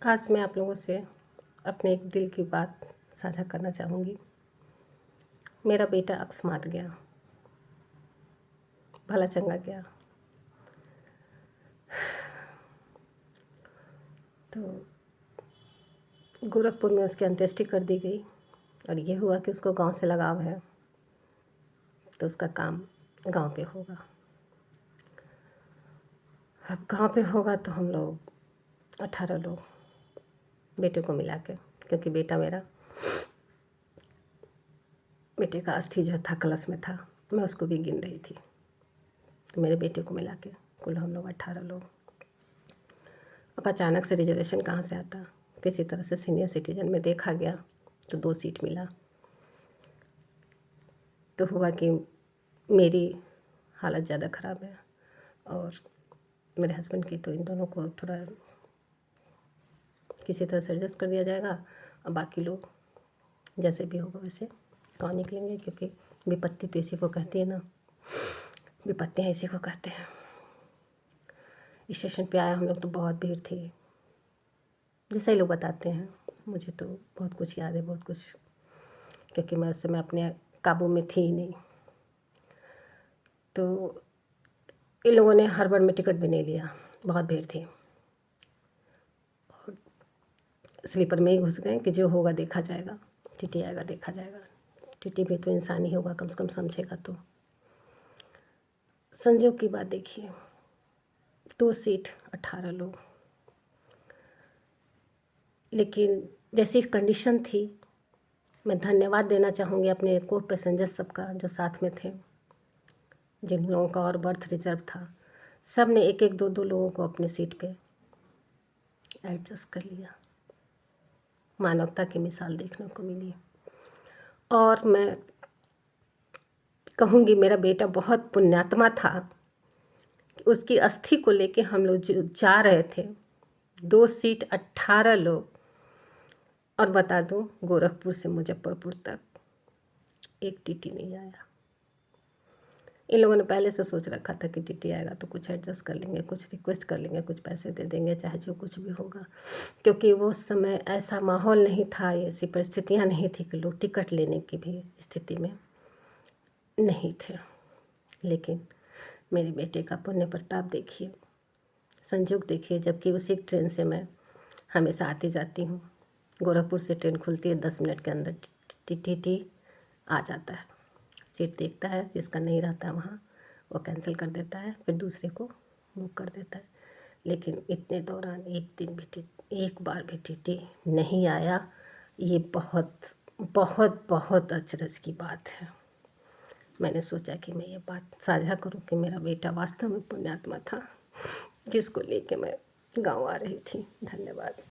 आज मैं आप लोगों से अपने एक दिल की बात साझा करना चाहूँगी। मेरा बेटा अकस्मात गया, भला चंगा गया। तो गोरखपुर में उसकी अंत्येष्टि कर दी गई और ये हुआ कि उसको गांव से लगाव है, तो उसका काम गांव पे होगा। अब गांव पे होगा तो हम लोग 18 लोग बेटे को मिला के, क्योंकि बेटे का अस्थि जो था कलश में था, मैं उसको भी गिन रही थी। तो मेरे बेटे को मिला के कुल हम लोग 18 लोग। अब अचानक से रिजर्वेशन कहाँ से आता, किसी तरह से सीनियर सिटीजन में देखा गया तो 2 सीट मिला। तो हुआ कि मेरी हालत ज़्यादा ख़राब है और मेरे हस्बैंड की, तो इन दोनों को थोड़ा किसी तरह से एडजस्ट कर दिया जाएगा और बाकी लोग जैसे भी होगा वैसे गाँव निकलेंगे, क्योंकि विपत्ति तो इसी को कहती है ना, विपत्तियाँ इसी को कहते हैं। स्टेशन पे आया हम लोग तो बहुत भीड़ थी, जैसा ही लोग बताते हैं। मुझे तो बहुत कुछ याद है, बहुत कुछ, क्योंकि मैं उस समय अपने काबू में थी ही नहीं। तो इन लोगों ने हड़बड़ में टिकट भी नहीं लिया, बहुत भीड़ थी, और स्लीपर में ही घुस गए कि जो होगा देखा जाएगा, टीटी आएगा देखा जाएगा। टीटी भी तो इंसान ही होगा, कम से कम समझेगा। तो संजोग की बात देखिए, 2 सीट 18 लोग, लेकिन जैसी कंडीशन थी, मैं धन्यवाद देना चाहूँगी अपने को पैसेंजर सबका जो साथ में थे, जिन लोगों का और बर्थ रिजर्व था। सब ने एक एक 2 लोगों को अपने सीट पे एडजस्ट कर लिया। मानवता की मिसाल देखने को मिली। और मैं कहूँगी मेरा बेटा बहुत पुण्यात्मा था कि उसकी अस्थि को लेके हम लोग जो जा रहे थे, 2 सीट 18 लोग, और बता दूँ गोरखपुर से मुजफ्फरपुर तक एक टीटी नहीं आया। इन लोगों ने पहले से सोच रखा था कि टीटी आएगा तो कुछ एडजस्ट कर लेंगे, कुछ रिक्वेस्ट कर लेंगे, कुछ पैसे दे देंगे, चाहे जो कुछ भी होगा, क्योंकि वो समय ऐसा माहौल नहीं था, ऐसी परिस्थितियाँ नहीं थी कि लोग टिकट लेने की भी स्थिति में नहीं थे। लेकिन मेरे बेटे का पुण्य प्रताप देखिए, संजोग देखिए, जबकि उसी ट्रेन से मैं हमेशा आती जाती हूँ। गोरखपुर से ट्रेन खुलती है, 10 मिनट के अंदर टीटी आ जाता है। सीट देखता है, जिसका नहीं रहता वहाँ वो कैंसिल कर देता है, फिर दूसरे को बुक कर देता है। लेकिन इतने दौरान एक बार भी टीटी नहीं आया। ये बहुत बहुत बहुत अचरज की बात है। मैंने सोचा कि मैं ये बात साझा करूं कि मेरा बेटा वास्तव में पुण्यात्मा था, जिसको लेके मैं गाँव आ रही थी। धन्यवाद।